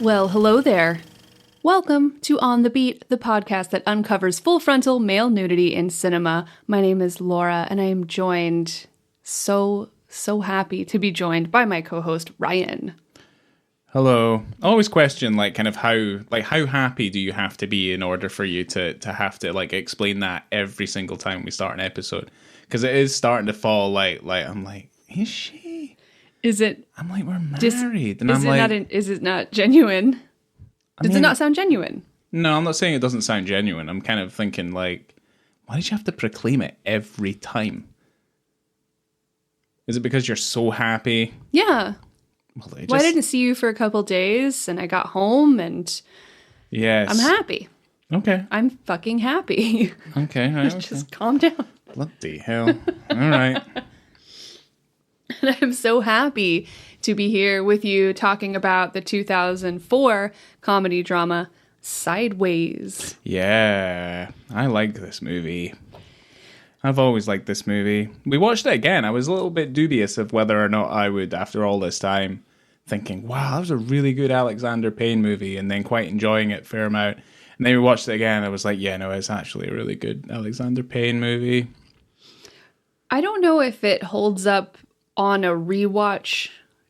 Well, hello there. Welcome to On the Beat, the podcast that uncovers full-frontal male nudity in cinema. My name is Laura, and I am joined, so happy to be joined by my co-host, Ryan. Hello. I always question, how happy do you have to be in order for you to have to, explain that every single time we start an episode? Because it is starting to fall, I'm like, is she? Is it? I'm like, we're married. And is it not genuine? Does it not sound genuine? No, I'm not saying it doesn't sound genuine. I'm kind of thinking, why did you have to proclaim it every time? Is it because you're so happy? Yeah. Well, I didn't see you for a couple days, and I got home, and yes, I'm happy. Okay. I'm fucking happy. Okay. Right, okay. Just calm down. Bloody hell. All right. And I'm so happy to be here with you talking about the 2004 comedy drama Sideways. Yeah, I like this movie. I've always liked this movie. We watched it again. I was a little bit dubious of whether or not I would, after all this time, thinking, wow, that was a really good Alexander Payne movie, and then quite enjoying it a fair amount. And then we watched it again, and I was like, yeah, no, it's actually a really good Alexander Payne movie. I don't know if it holds up on a rewatch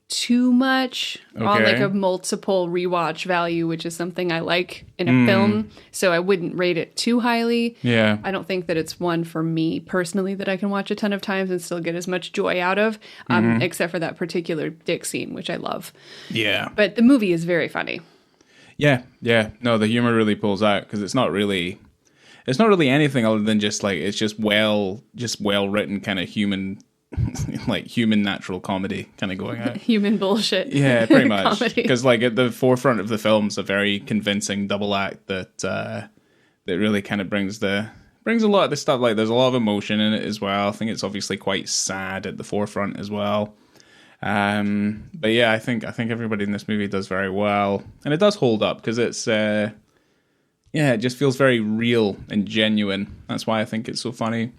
too much, on a multiple rewatch value, which is something I like in a film. So I wouldn't rate it too highly. Yeah. I don't think that it's one for me personally that I can watch a ton of times and still get as much joy out of, except for that particular dick scene, which I love. Yeah. But the movie is very funny. Yeah. No, the humor really pulls out because it's not really anything other than it's just well written kind of human human natural comedy kind of going out. Human bullshit. Yeah, pretty much. Because at the forefront of the film's a very convincing double act that really kind of brings a lot of the stuff. There's a lot of emotion in it as well. I think it's obviously quite sad at the forefront as well. But yeah, I think everybody in this movie does very well, and it does hold up because it's it just feels very real and genuine. That's why I think it's so funny.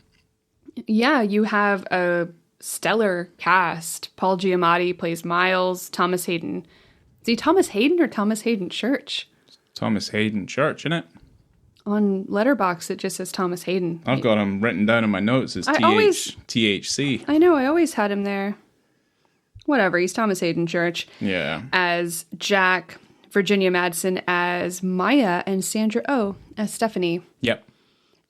Yeah, you have a stellar cast. Paul Giamatti plays Miles. Thomas Hayden. Is he Thomas Hayden or Thomas Hayden Church? Thomas Hayden Church, isn't it? On Letterboxd, it just says Thomas Hayden. I've got him written down in my notes as THC. I know, I always had him there. Whatever, he's Thomas Hayden Church. Yeah. As Jack, Virginia Madsen as Maya, and Sandra Oh as Stephanie. Yep.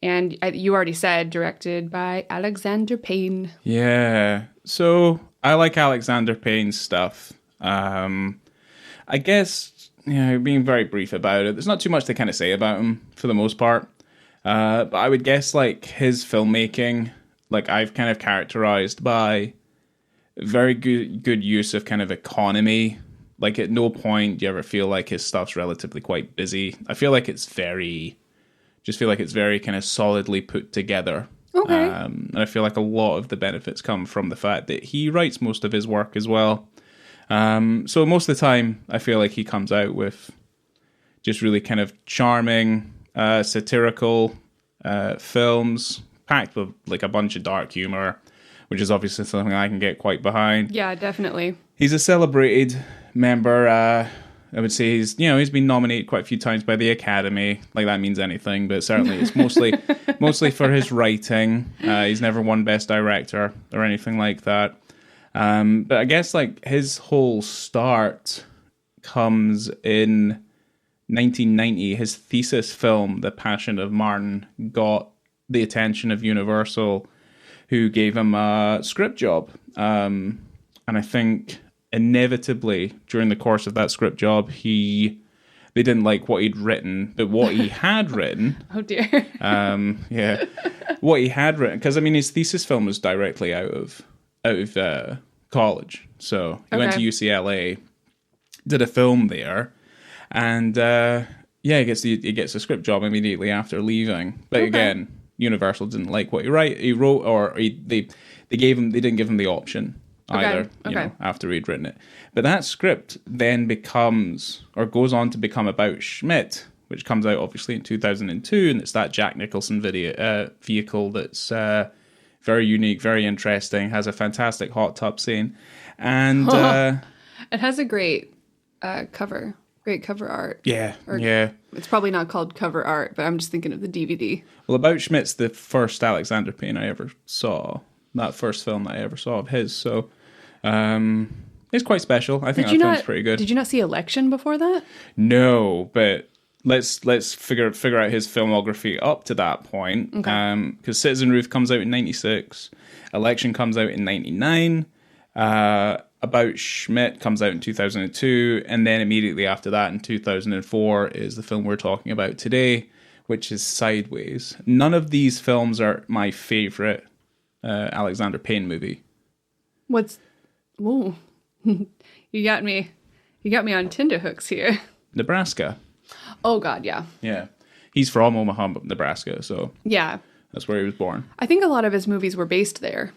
And you already said, directed by Alexander Payne. Yeah. So I like Alexander Payne's stuff. I guess, being very brief about it, there's not too much to kind of say about him for the most part. But I would guess his filmmaking, I've kind of characterized by very good use of kind of economy. At no point do you ever feel like his stuff's relatively quite busy. I feel like it's very kind of solidly put together. Okay. And I feel like a lot of the benefits come from the fact that he writes most of his work as well. So most of the time, I feel like he comes out with just really kind of charming, satirical films, packed with a bunch of dark humor, which is obviously something I can get quite behind. Yeah, definitely. He's a celebrated member. I would say he's been nominated quite a few times by the Academy. That means anything, but certainly it's mostly for his writing. He's never won Best Director or anything like that. But I guess his whole start comes in 1990. His thesis film, The Passion of Martin, got the attention of Universal, who gave him a script job. And I think inevitably during the course of that script job, they didn't like what he'd written, but what he had written. Oh dear. Yeah, what he had written, because his thesis film was directly out of college, so he went to UCLA, did a film there, and he gets a script job immediately after leaving. But again, Universal didn't like what he wrote, or they didn't give him the option either, after he'd written it. But that script then goes on to become About Schmidt, which comes out obviously in 2002, and it's that Jack Nicholson vehicle that's very unique, very interesting, has a fantastic hot tub scene, and it has a great cover. Great cover art. Yeah, Or, yeah. It's probably not called cover art, but I'm just thinking of the DVD. Well, About Schmidt's the first Alexander Payne I ever saw. That first film that I ever saw of his. So it's quite special. I think that film's pretty good. Did you not see Election before that? No, but let's figure out his filmography up to that point. Okay. Because Citizen Ruth comes out in 96. Election comes out in 99. About Schmidt comes out in 2002, and then immediately after that in 2004 is the film we're talking about today, which is Sideways. None of these films are my favorite Alexander Payne movie. Ooh. You got me on tenterhooks here. Nebraska. Oh God, yeah. Yeah. He's from Omaha, Nebraska, so yeah, that's where he was born. I think a lot of his movies were based there.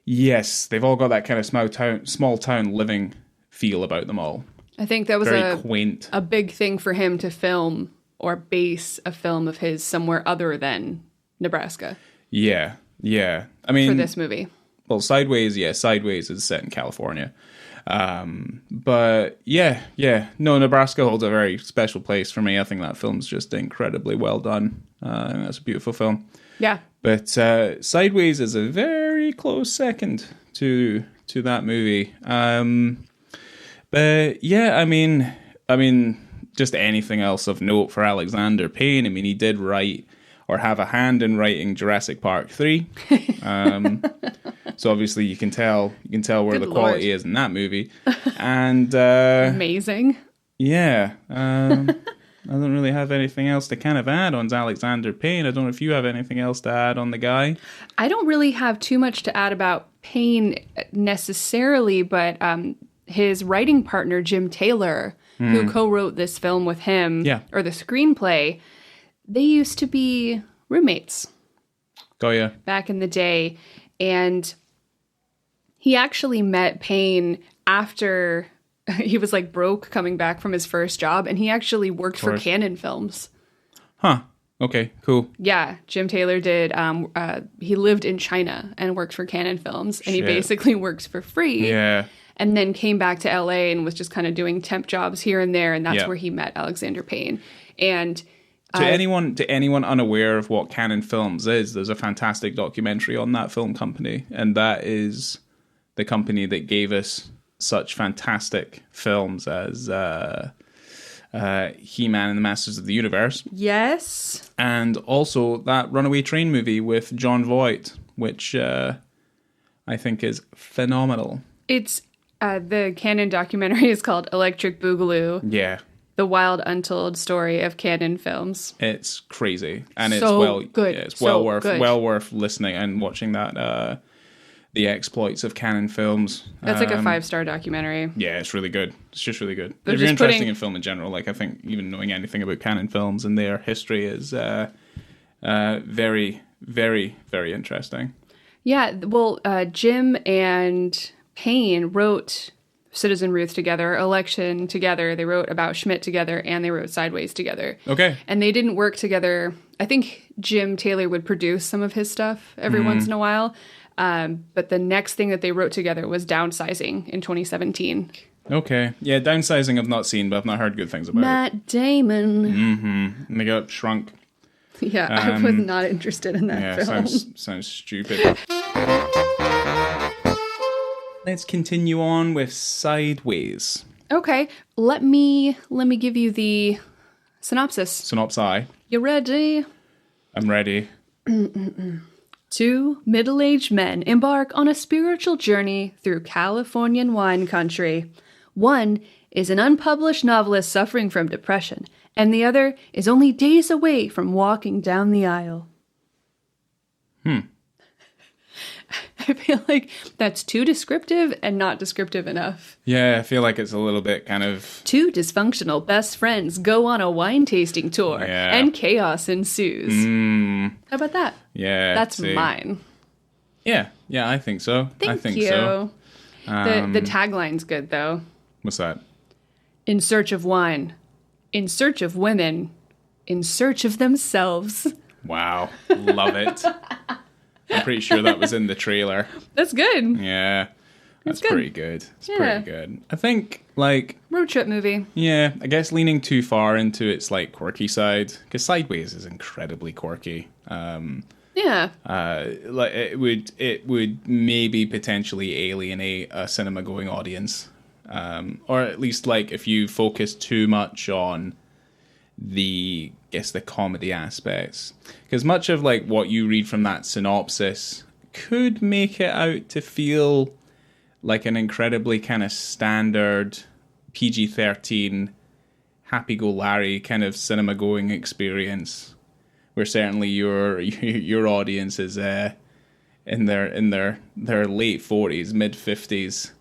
Yes, they've all got that kind of small town living feel about them all. I think that was very quaint. A big thing for him to film or base a film of his somewhere other than Nebraska. Yeah. I mean, for this movie. Well, Sideways is set in California. But yeah. No, Nebraska holds a very special place for me. I think that film's just incredibly well done. That's a beautiful film. Yeah. But Sideways is a very close second to that movie. But yeah, I mean, just anything else of note for Alexander Payne. I mean, he did write or have a hand in writing Jurassic Park 3. So obviously you can tell where Good the quality Lord. is in that movie. And Amazing. Yeah. I don't really have anything else to kind of add on Alexander Payne. I don't know if you have anything else to add on the guy. I don't really have too much to add about Payne necessarily, but his writing partner, Jim Taylor, who co-wrote this film with him, or the screenplay, they used to be roommates. Oh, yeah. Back in the day. And he actually met Payne after he was like broke coming back from his first job, and he actually worked for Canon Films. Huh. Okay, cool. Yeah, Jim Taylor did. He lived in China and worked for Canon Films, and he basically worked for free. Yeah. And then came back to LA and was just kind of doing temp jobs here and there, and that's where he met Alexander Payne. And to anyone unaware of what Canon Films is, there's a fantastic documentary on that film company, and that is the company that gave us such fantastic films as He-Man and the Masters of the Universe. Yes. And also that Runaway Train movie with Jon Voight, which I think is phenomenal. It's the Canon documentary is called Electric Boogaloo. Yeah. The Wild Untold Story of Canon Films. It's crazy. And so it's good. Yeah, it's so well worth listening and watching that the exploits of Canon Films. That's like a 5-star documentary. Yeah, it's really good. It's just really good. They're If you're just interested in film in general, like I think even knowing anything about Canon Films and their history is very, very, very interesting. Yeah, well, Jim and Payne wrote Citizen Ruth together, Election together. They wrote About Schmidt together, and they wrote Sideways together. Okay. And they didn't work together. I think Jim Taylor would produce some of his stuff every once in a while. But the next thing that they wrote together was Downsizing in 2017. Okay. Yeah, Downsizing I've not seen, but I've not heard good things about it. Matt Damon. Mm-hmm. And they got shrunk. Yeah, I was not interested in that film. Sounds stupid. Let's continue on with Sideways. Okay, let me give you the synopsis. Synopsis. You ready? I'm ready. 2 middle-aged men embark on a spiritual journey through Californian wine country. One is an unpublished novelist suffering from depression, and the other is only days away from walking down the aisle. I feel like that's too descriptive and not descriptive enough. Yeah, I feel like it's a little bit kind of... 2 dysfunctional best friends go on a wine tasting tour, and chaos ensues. How about that? Yeah. That's mine. Yeah, I think so. Thank you. So. The tagline's good, though. What's that? In search of wine. In search of women. In search of themselves. Wow. Love it. I'm pretty sure that was in the trailer. That's good. Yeah. That's good. pretty good. It's pretty good. I think, Like, road trip movie. Yeah, I guess leaning too far into its like quirky side, because Sideways is incredibly quirky. Yeah. Like it would maybe potentially alienate a cinema going audience, or at least like if you focus too much on the comedy aspects, because much of like what you read from that synopsis could make it out to feel like an incredibly kind of standard PG-13 happy-go-Larry kind of cinema-going experience, where certainly your audience is in their late 40s, mid 50s.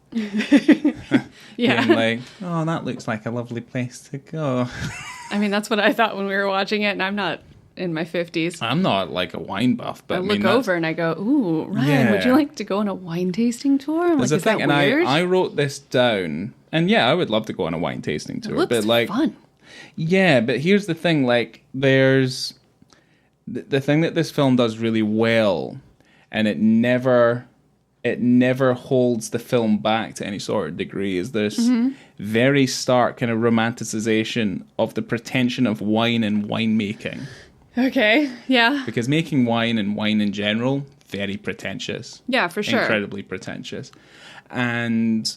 Yeah. Being like, oh, that looks like a lovely place to go. I mean, that's what I thought when we were watching it, and I'm not in my 50s. I'm not like a wine buff, but I look over and I go, ooh, Ryan, would you like to go on a wine tasting tour? There's a thing, and weird? I wrote this down, and yeah, I would love to go on a wine tasting tour. It looks but like, fun. Yeah, but here's the thing, like, there's the thing that this film does really well, and it never holds the film back to any sort of degree, is this very stark kind of romanticization of the pretension of wine and winemaking. Okay, yeah. Because making wine and wine in general, very pretentious. Yeah, for sure. Incredibly pretentious. And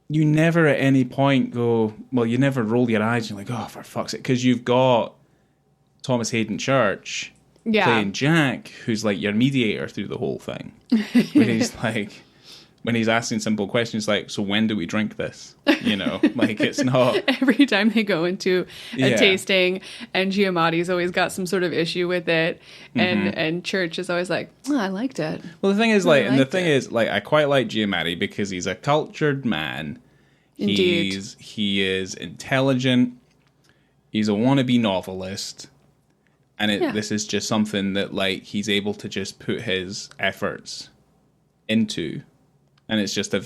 you never at any point go, well, you never roll your eyes and you're like, oh, for fuck's sake. Because you've got Thomas Hayden Church playing Jack, who's like your mediator through the whole thing. When he's asking simple questions like, so when do we drink this? You know, like it's not... Every time they go into a tasting, and Giamatti's always got some sort of issue with it, and Church is always like, oh, I liked it. Well, the thing is, like, I quite like Giamatti because he's a cultured man. Indeed. He is intelligent. He's a wannabe novelist. And this is just something that, like, he's able to just put his efforts into. And it's just a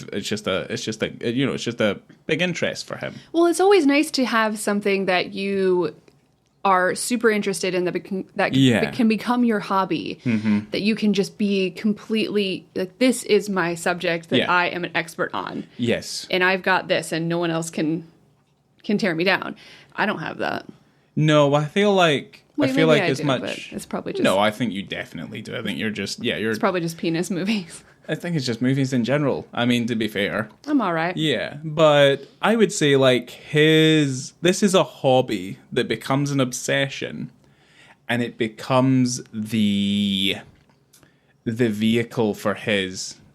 big interest for him. Well, it's always nice to have something that you are super interested in that can become your hobby. That you can just be completely like, this is my subject that I am an expert on. Yes, and I've got this, and no one else can tear me down. I don't have that. No, I feel like as much. But it's probably just. No, I think you definitely do. I think you're just It's probably just penis movies. I think it's just movies in general. I mean, to be fair. I'm all right. Yeah, but I would say, like, this is a hobby that becomes an obsession, and it becomes the vehicle for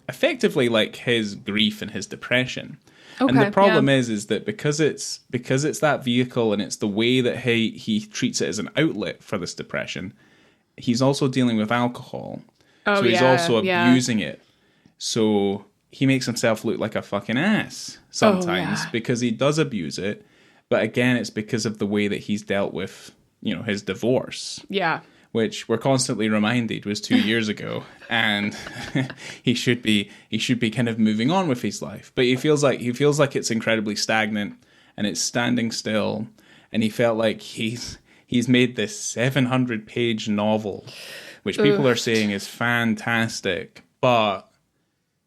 effectively, like, his grief and his depression. Okay, and the problem is that because it's that vehicle, and it's the way that he treats it as an outlet for this depression, he's also dealing with alcohol. So he's also abusing it. So he makes himself look like a fucking ass sometimes because he does abuse it. But again, it's because of the way that he's dealt with, his divorce. Yeah. Which we're constantly reminded was 2 years ago. And he should be kind of moving on with his life. But he feels like it's incredibly stagnant, and it's standing still. And he felt like he's made this 700-page novel, which people are saying is fantastic, but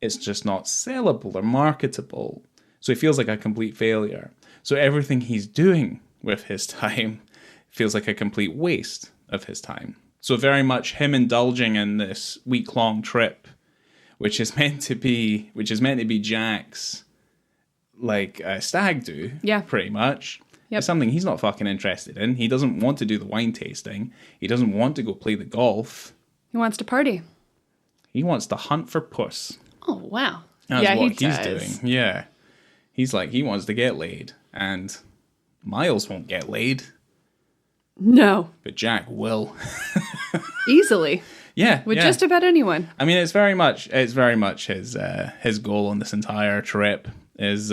it's just not sellable or marketable. So he feels like a complete failure. So everything he's doing with his time feels like a complete waste of his time. So very much him indulging in this week-long trip, which is meant to be Jack's, like, stag do, pretty much. Yep. It's something he's not fucking interested in. He doesn't want to do the wine tasting. He doesn't want to go play the golf. He wants to party. He wants to hunt for puss. Oh, wow. That's what he's doing. Yeah. He's like, he wants to get laid. And Miles won't get laid. No. But Jack will. Easily. Yeah. With just about anyone. I mean, it's very much his goal on this entire trip is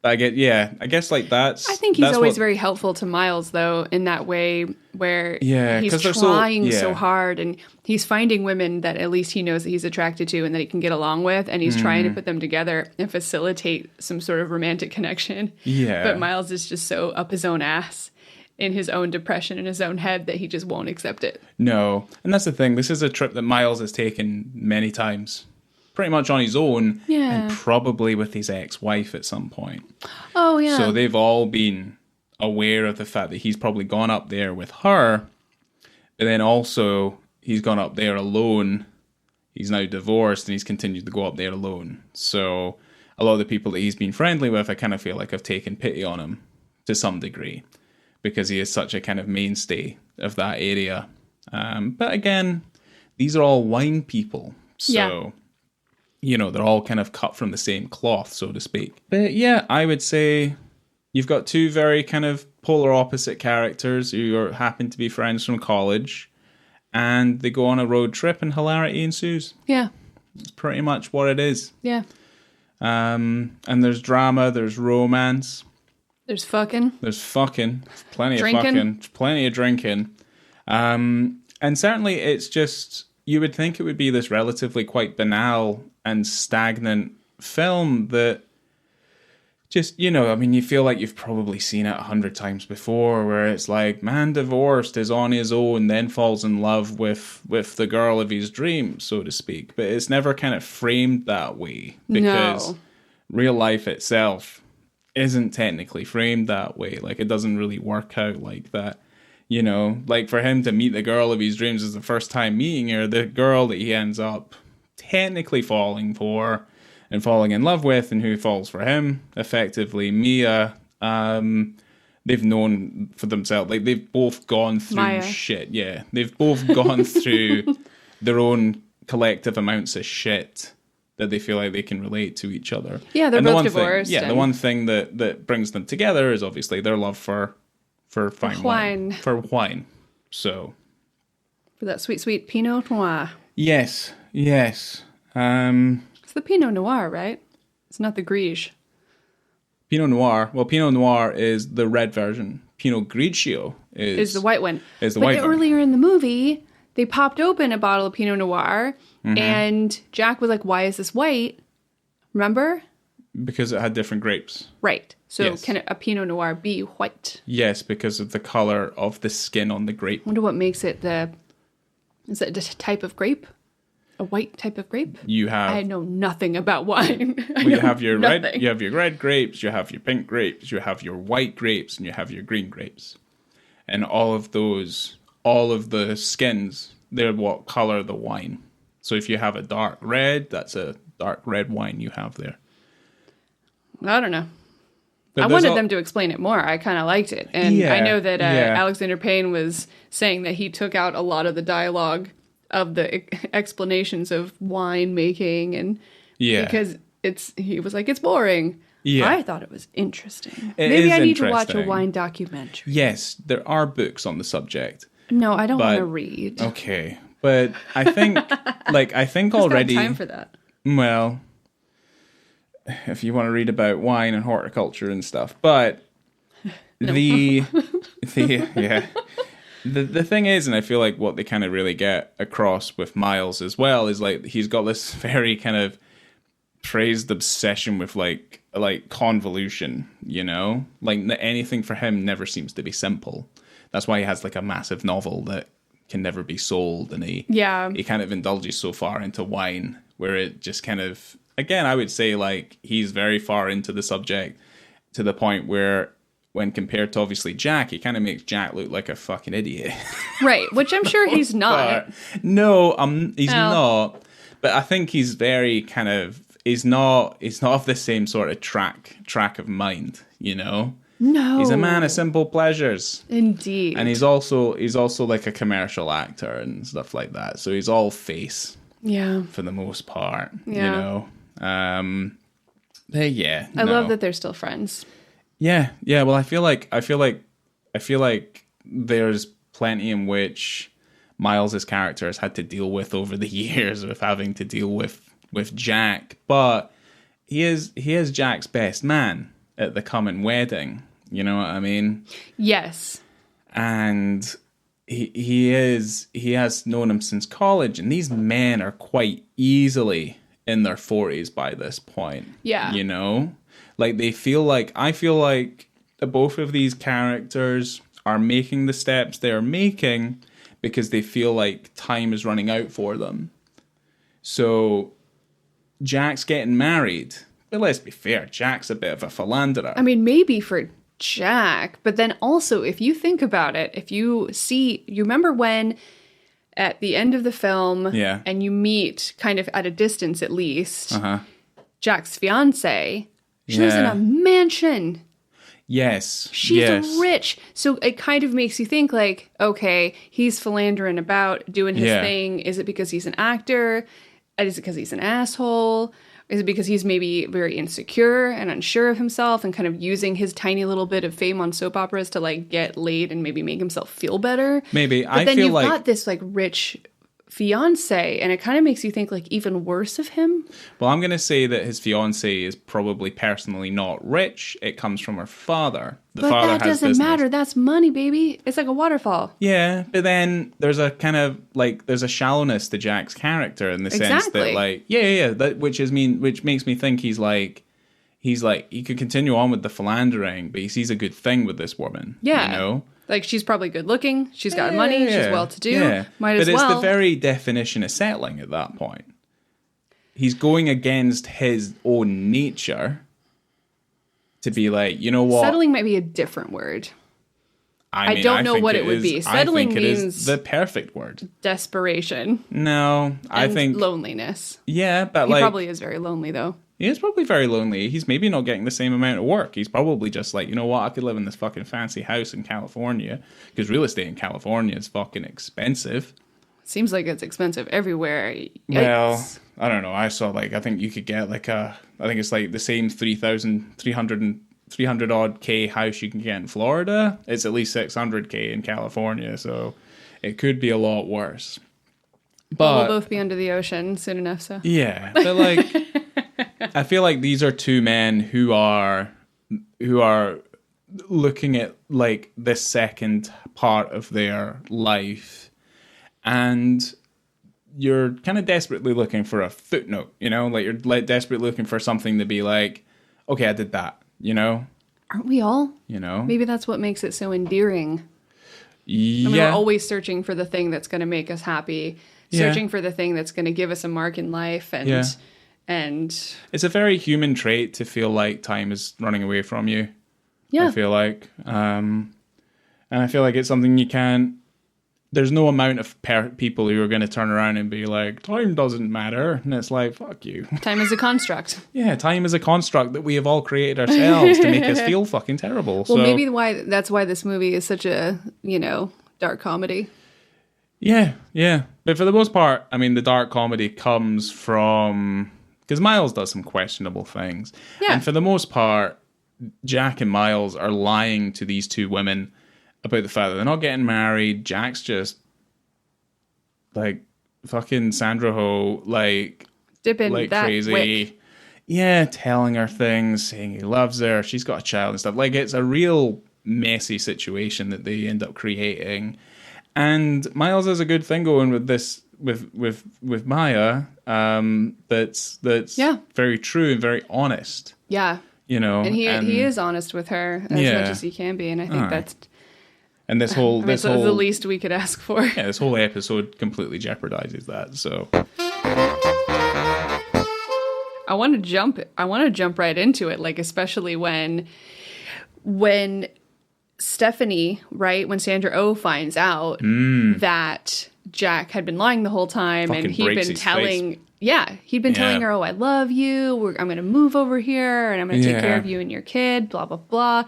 I guess like that's. I think he's always very helpful to Miles, though, in that way where he's trying so hard, and he's finding women that at least he knows that he's attracted to and that he can get along with, and he's trying to put them together and facilitate some sort of romantic connection. Yeah. But Miles is just so up his own ass in his own depression in his own head that he just won't accept it. No. And that's the thing. This is a trip that Miles has taken many times pretty much on his own, Yeah. and probably with his ex-wife at some point. Oh, yeah. So they've all been aware of the fact that he's probably gone up there with her, but then also he's gone up there alone. He's now divorced, and he's continued to go up there alone. So a lot of the people that he's been friendly with, I kind of feel like have taken pity on him to some degree, because he is such a kind of mainstay of that area. But again, these are all wine people. So, they're all kind of cut from the same cloth, so to speak. But yeah, I would say you've got two very kind of polar opposite characters who happen to be friends from college, and they go on a road trip and hilarity ensues. Yeah. It's pretty much what it is. Yeah. And there's drama, there's romance. There's fucking. There's fucking. Plenty Drinking. of fucking. Plenty of drinking. And certainly it's just, you would think it would be this relatively quite banal and stagnant film that just, you feel like you've probably seen it 100 times before, where it's like, man divorced, is on his own, then falls in love with the girl of his dreams, so to speak. But it's never kind of framed that way, because real life itself isn't technically framed that way. Like, it doesn't really work out like that. Like for him to meet the girl of his dreams is the first time meeting her, the girl that he ends up technically falling for and falling in love with, and who falls for him, effectively Mia. They've known for themselves, like they've both gone through Maya. shit. Yeah, they've both gone through their own collective amounts of shit that they feel like they can relate to each other. Yeah, they're both divorced. The one thing that brings them together is obviously their love for fine wine. For wine. So. For that sweet, sweet Pinot Noir. Yes. It's the Pinot Noir, right? It's not the Grigio. Pinot Noir. Well, Pinot Noir is the red version. Pinot Grigio is the white one. Is the white one. Earlier in the movie, they popped open a bottle of Pinot Noir, and Jack was like, "Why is this white?" Remember? Because it had different grapes. Right. So can a Pinot Noir be white? Yes, because of the color of the skin on the grape. I wonder what makes it is it a type of grape? A white type of grape? I know nothing about wine. You have your red grapes, you have your pink grapes, you have your white grapes, and you have your green grapes. And all of the skins, they're what color the wine. So if you have a dark red, that's a dark red wine you have there. I don't know. I wanted them to explain it more. I kind of liked it. And I know that Alexander Payne was saying that he took out a lot of the dialogue of the explanations of wine making, and because he was like, it's boring. Yeah. I thought it was interesting. Maybe I need to watch a wine documentary. Yes, there are books on the subject. No, I don't want to read. Okay. But I think already got time for that. Well, if you want to read about wine and horticulture and stuff, but the thing is, and I feel like what they kind of really get across with Miles as well is like he's got this very kind of praised obsession with like convolution, like anything for him never seems to be simple. That's why he has like a massive novel that can never be sold, and he kind of indulges so far into wine where it just kind of, again, I would say like he's very far into the subject to the point where when compared to obviously Jack, he kind of makes Jack look like a fucking idiot. Right, which I'm sure he's not. No, he's not. But I think he's very kind of, he's not of the same sort of track of mind, No. He's a man of simple pleasures. Indeed. And he's also like a commercial actor and stuff like that. So he's all face. Yeah. For the most part, Yeah. I love that they're still friends. Yeah. Well, I feel like there's plenty in which Miles's character has had to deal with over the years with having to deal with Jack, but he is Jack's best man at the coming wedding. You know what I mean? Yes. And he has known him since college, and these men are quite easily in their 40s by this point. Yeah. Like I feel like both of these characters are making the steps they're making because they feel like time is running out for them. So Jack's getting married. But let's be fair, Jack's a bit of a philanderer. I mean, maybe for Jack, but then also, if you think about it, if you remember when at the end of the film, and you meet kind of at a distance at least, Jack's fiance, she lives in a mansion. Yes. She's rich. So it kind of makes you think like, okay, he's philandering about, doing his thing. Is it because he's an actor? Is it because he's an asshole? Is it because he's maybe very insecure and unsure of himself and kind of using his tiny little bit of fame on soap operas to like get laid and maybe make himself feel better? Maybe. But then you've got this like rich fiance, and it kind of makes you think like even worse of him. Well, I'm going to say that his fiance is probably personally not rich. It comes from her father. But that doesn't matter. That's money, baby. It's like a waterfall. Yeah, but then there's a kind of like there's a shallowness to Jack's character in the sense that like which makes me think he's like he could continue on with the philandering, but he sees a good thing with this woman. Yeah, you know. Like, she's probably good looking. She's got money. She's well-to-do. Yeah. Might as well. But it's the very definition of settling at that point. He's going against his own nature to be like, you know what? Settling might be a different word. I don't know what it would be. Settling means the perfect word. Desperation. No, I think loneliness. Yeah, but he probably is very lonely, though. He is probably very lonely. He's maybe not getting the same amount of work. He's probably just like, you know what, I could live in this fucking fancy house in California, because real estate in California is fucking expensive. Seems like it's expensive everywhere. Yikes. Well, I don't know. I saw I think you could get I think it's like the same 300 odd K house you can get in Florida. It's at least 600K in California, so it could be a lot worse. But we'll both be under the ocean soon enough, so. Yeah, but like I feel like these are two men who are looking at like the second part of their life, and you're kind of desperately looking for a footnote, you know, like you're desperately looking for something to be like, okay, I did that, you know? Aren't we all? You know? Maybe that's what makes it so endearing. Yeah. I mean, we're always searching for the thing that's going to make us happy, searching for the thing that's going to give us a mark in life, and it's a very human trait to feel like time is running away from you. Yeah. I feel like. And I feel like it's something you can't... There's no amount of people who are going to turn around and be like, time doesn't matter. And it's like, fuck you. Time is a construct. Yeah, time is a construct that we have all created ourselves to make us feel fucking terrible. Well, maybe that's why this movie is such a, dark comedy. Yeah. But for the most part, I mean, the dark comedy comes from... Because Miles does some questionable things. Yeah. And for the most part, Jack and Miles are lying to these two women about the fact that they're not getting married. Jack's just like fucking Sandra Ho, like dipping like that crazy. Wick. Yeah, telling her things, saying he loves her. She's got a child and stuff. Like, it's a real messy situation that they end up creating. And Miles has a good thing going with this with Maya. That's very true and very honest. Yeah. And he is honest with her as much as he can be, and I think that's. And this whole it's the least we could ask for. Yeah, this whole episode completely jeopardizes that. So I want to jump right into it, like especially when Stephanie, right, when Sandra Oh finds out that Jack had been lying the whole time, and he'd been telling her, oh, I love you, I'm going to move over here, and I'm going to take care of you and your kid, blah, blah, blah.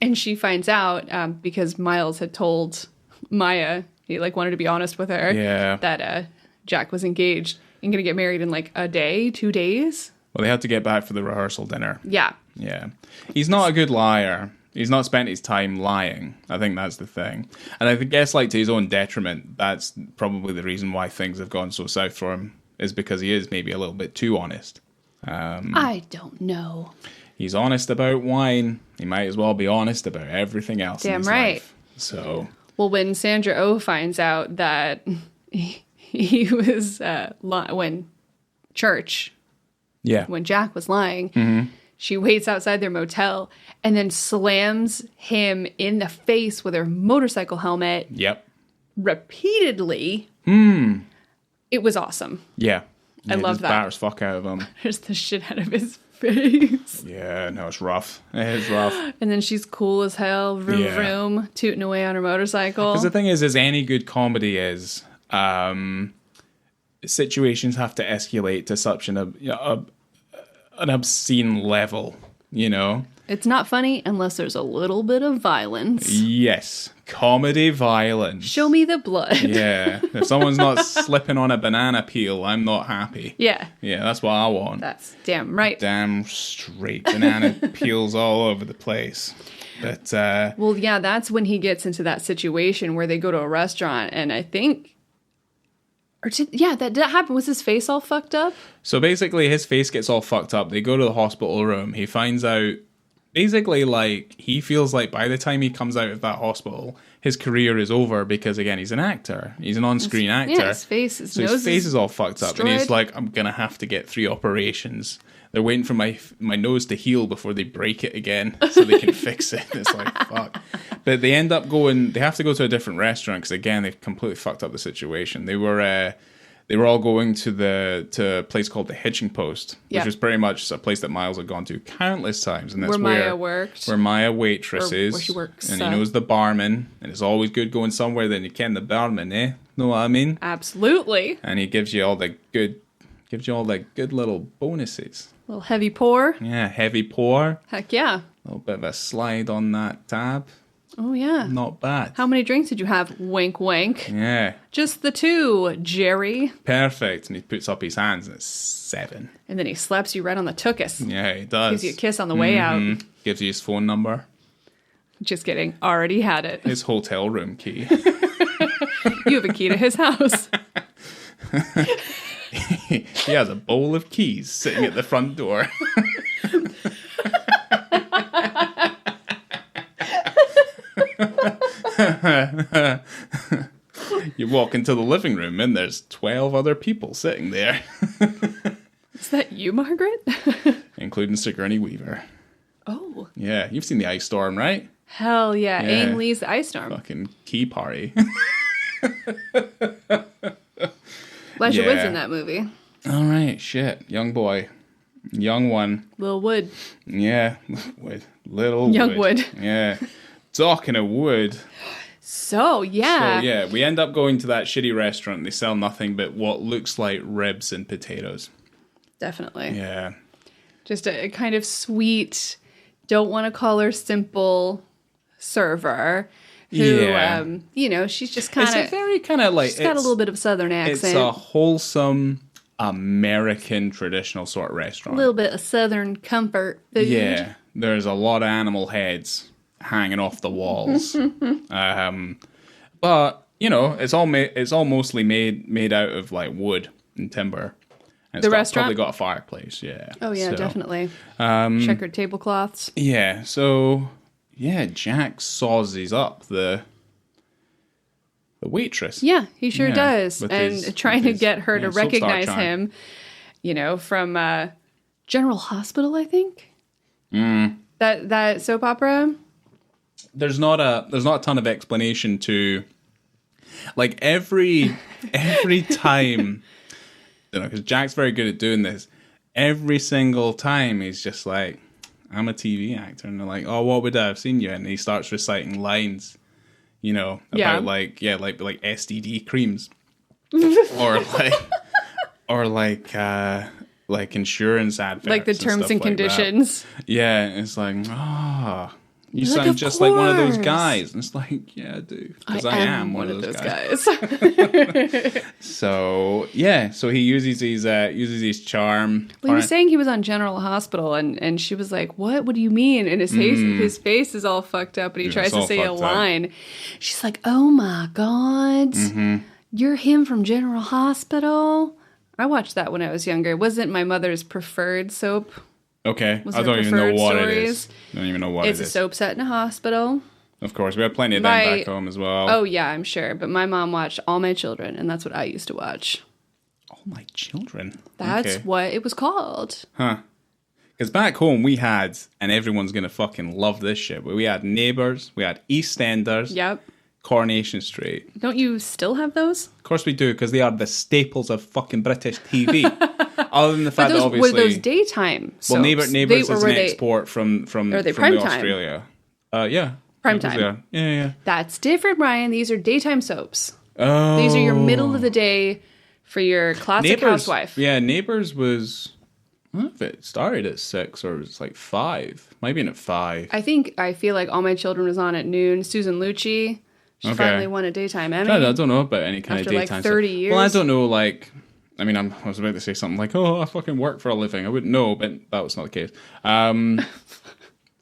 And she finds out, because Miles had told Maya, he wanted to be honest with her, that Jack was engaged and going to get married in a day, 2 days. Well, they had to get back for the rehearsal dinner. Yeah. Yeah. He's not a good liar. He's not spent his time lying. I think that's the thing. And I guess, to his own detriment, that's probably the reason why things have gone so south for him, is because he is maybe a little bit too honest. I don't know. He's honest about wine. He might as well be honest about everything else in his life. So. Well, when Sandra Oh finds out that he was, when Jack was lying, she waits outside their motel and then slams him in the face with her motorcycle helmet. Yep. Repeatedly. It was awesome. Yeah. I love that. Batters fuck out of him. There's the shit out of his face. Yeah, no, it's rough. It is rough. And then she's cool as hell, vroom, tooting away on her motorcycle. Because the thing is any good comedy is, situations have to escalate to such an obscene level, you know? It's not funny unless there's a little bit of violence. Yes. Comedy violence. Show me the blood. Yeah. If someone's not slipping on a banana peel, I'm not happy. Yeah. Yeah, that's what I want. That's damn right. Damn straight. Banana peels all over the place. But, well, yeah, that's when he gets into that situation where they go to a restaurant, and I think... that did happen. Was his face all fucked up? So basically, his face gets all fucked up. They go to the hospital room. He finds out... Basically, like, he feels like by the time he comes out of that hospital, his career is over because, again, he's an actor. He's an on-screen actor. Yeah, his face, his nose his face is all fucked up. destroyed. And he's like, I'm going to have to get 3 operations. They're waiting for my nose to heal before they break it again so they can fix it. It's like, fuck. But they end up they have to go to a different restaurant because, again, they've completely fucked up the situation. They were all going to a place called the Hitching Post, which is pretty much a place that Miles had gone to countless times, and that's where Maya worked, where Maya waitress is, where she works, and he knows the barman, and it's always good going somewhere that you ken the barman, eh? Know what I mean? Absolutely. And he gives you all the good little bonuses. A little heavy pour. Yeah, heavy pour. Heck yeah. A little bit of a slide on that tab. Oh, yeah. Not bad. How many drinks did you have? Wink, wink. Yeah. Just the 2, Jerry. Perfect. And he puts up his hands and it's 7. And then he slaps you right on the tuchus. Yeah, he does. Gives you a kiss on the way out. Gives you his phone number. Just kidding. Already had it. His hotel room key. You have a key to his house. He has a bowl of keys sitting at the front door. You walk into the living room and there's 12 other people sitting there. Is that you, Margaret? Including Sigourney Weaver. Oh. Yeah, you've seen the ice storm, right? Hell yeah. Aang Lee's the ice storm. Fucking key party. Elijah Wood's in that movie. All right, shit. Young boy. Young one. Lil Wood. Yeah. Little Young Wood. Yeah. Talking of wood. So, yeah. We end up going to that shitty restaurant. They sell nothing but what looks like ribs and potatoes. Definitely. Yeah. Just a kind of sweet, don't want to call her simple server. Who, she's just kind of... It's a very kind of like... She's got a little bit of a southern accent. It's a wholesome American traditional sort of restaurant. A little bit of southern comfort food. Yeah. There's a lot of animal heads hanging off the walls. But, it's all mostly made out of like wood and timber. And the restaurant? Probably got a fireplace, yeah. Oh, yeah, definitely. Checkered tablecloths. Yeah, so... Yeah, Jack sawses up the waitress. Yeah, he sure does. And trying to get her to recognize him, from General Hospital, I think. That soap opera. There's not a ton of explanation to, like, every time, because Jack's very good at doing this. Every single time he's just like, I'm a TV actor, and they're like, oh, what would I have seen you in? And he starts reciting lines, about like STD creams, or like insurance adverts, like the terms and conditions. That. Yeah, it's like, you sound just like one of those guys. And it's like, yeah, I do, because I am one of those guys. So he uses his charm. Well, he was saying he was on General Hospital, and she was like, what do you mean? And his face is all fucked up, and he tries to say a line. She's like, oh my God, you're him from General Hospital? I watched that when I was younger. It wasn't my mother's preferred soap. Okay, I don't even know what it is. I don't even know what it is. It's a soap set in a hospital. Of course, we have plenty of them back home as well. Oh, yeah, I'm sure. But my mom watched All My Children, and that's what I used to watch. All My Children? That's what it was called. Huh. Because back home we had, and everyone's going to fucking love this shit, but we had Neighbours, we had EastEnders. Yep. Coronation Street. Don't you still have those? Of course we do, because they are the staples of fucking British TV. Other than the fact that obviously... Were those daytime soaps? Well, Neighbours is an export from Australia. Yeah. Prime time. Yeah. That's different, Ryan. These are daytime soaps. Oh. These are your middle of the day for your classic housewife. Yeah, Neighbours was... I don't know if it started at 6 or it was like 5. Might have been at 5. I feel like All My Children was on at noon. Susan Lucci, she finally won a daytime Emmy. I don't know about any kind of daytime like 30 years. Well, I don't know, like... I mean, I was about to say something like, I fucking work for a living. I wouldn't know, but that was not the case.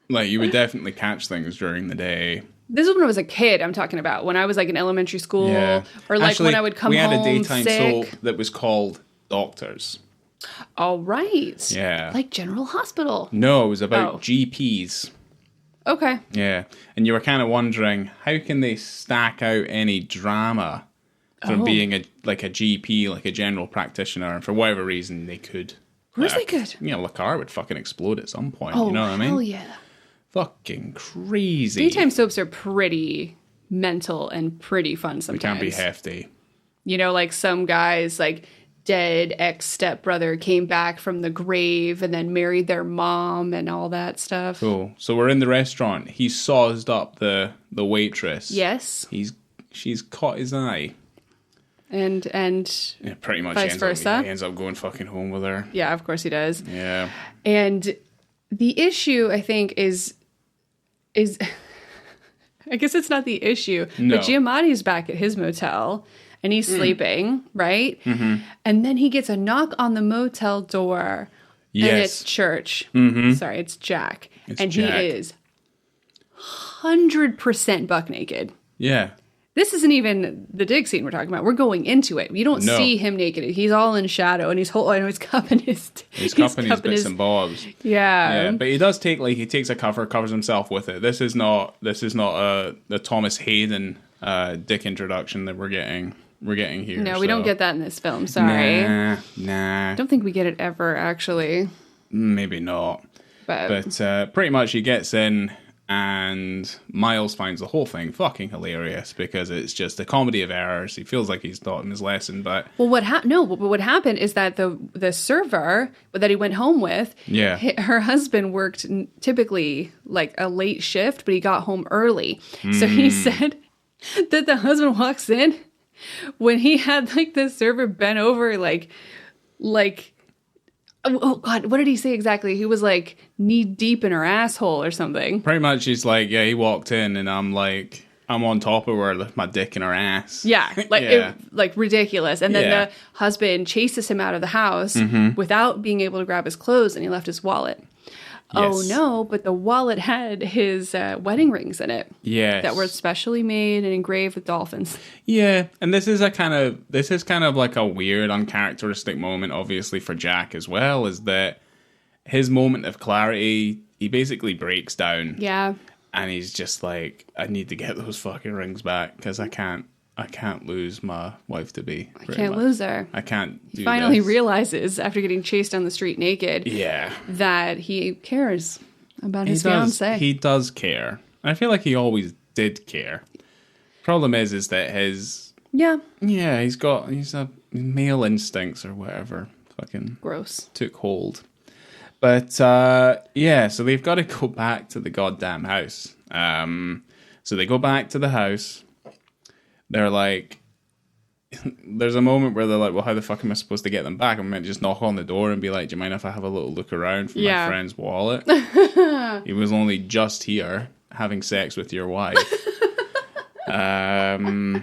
Like, you would definitely catch things during the day. This is when I was a kid, I'm talking about. When I was, like, in elementary school. Yeah. Or, like, actually, when I would come home sick. We had a daytime soap that was called Doctors. All right. Yeah. Like General Hospital. No, it was about GPs. Okay. Yeah. And you were kind of wondering, how can they stack out any drama from being a GP, like a general practitioner, and for whatever reason they could. Of course they could. You know, the car would fucking explode at some point. You know what I mean? Oh, yeah. Fucking crazy. Daytime soaps are pretty mental and pretty fun sometimes. They can be hefty. You know, like some guys, like dead ex-stepbrother came back from the grave and then married their mom and all that stuff. Cool. So we're in the restaurant. He saws up the waitress. Yes. She's caught his eye. And yeah, pretty much vice versa. He ends up going fucking home with her. Yeah, of course he does. Yeah. And the issue, I think, is I guess it's not the issue, but Giamatti's back at his motel and he's sleeping, right? Mm-hmm. And then he gets a knock on the motel door. Yes. And it's Church. Mm-hmm. Sorry, it's Jack. Jack. He is 100% buck naked. Yeah. This isn't even the dig scene we're talking about. We're going into it. You don't see him naked. He's all in shadow, and he's cupping his bits and bobs. Yeah, but he does takes a cover, covers himself with it. This is not the Thomas Hayden dick introduction that we're getting here. No, we don't get that in this film. Sorry, nah. I don't think we get it ever, actually. Maybe not. But pretty much he gets in. And Miles finds the whole thing fucking hilarious because it's just a comedy of errors. He feels like he's taught him his lesson, but what happened is that the server that he went home with, her husband worked typically like a late shift, but he got home early. So he said that the husband walks in when he had like the server bent over like. Oh God, what did he say exactly? He was like knee deep in her asshole or something. Pretty much he's like, yeah, he walked in and I'm on top of her with my dick in her ass. Yeah, like ridiculous. And then the husband chases him out of the house without being able to grab his clothes and he left his wallet. Yes. Oh no, but the wallet had his wedding rings in it. Yes. That were specially made and engraved with dolphins. Yeah, and this is kind of like a weird, uncharacteristic moment, obviously, for Jack as well, is that his moment of clarity, he basically breaks down. Yeah. And he's just like, I need to get those fucking rings back, because I can't lose my wife-to-be. I can't lose her. I can't do He finally realizes, after getting chased down the street naked, that he cares about his fiancée. He does care. I feel like he always did care. Problem is that his... Yeah, he's a male instincts or whatever. Fucking... gross. Took hold. But, so they've got to go back to the goddamn house. So they go back to the house. They're like, there's a moment where they're like, well, how the fuck am I supposed to get them back? I'm meant to just knock on the door and be like, do you mind if I have a little look around for my friend's wallet? He was only just here having sex with your wife. But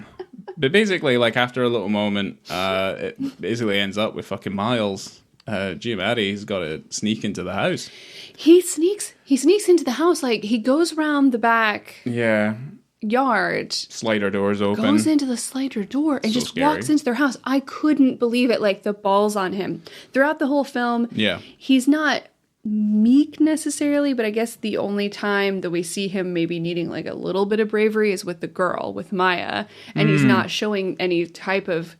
basically, like, after a little moment, it basically ends up with fucking Miles. Giamatti's got to sneak into the house. He sneaks into the house, like, he goes around the back. Yeah. Yard, slider doors open, goes into the slider door and just scary. Walks into their house. I couldn't believe it. Like, the balls on him throughout the whole film. Yeah, he's not meek necessarily, but I guess the only time that we see him maybe needing like a little bit of bravery is with the girl, with Maya, and he's not showing any type of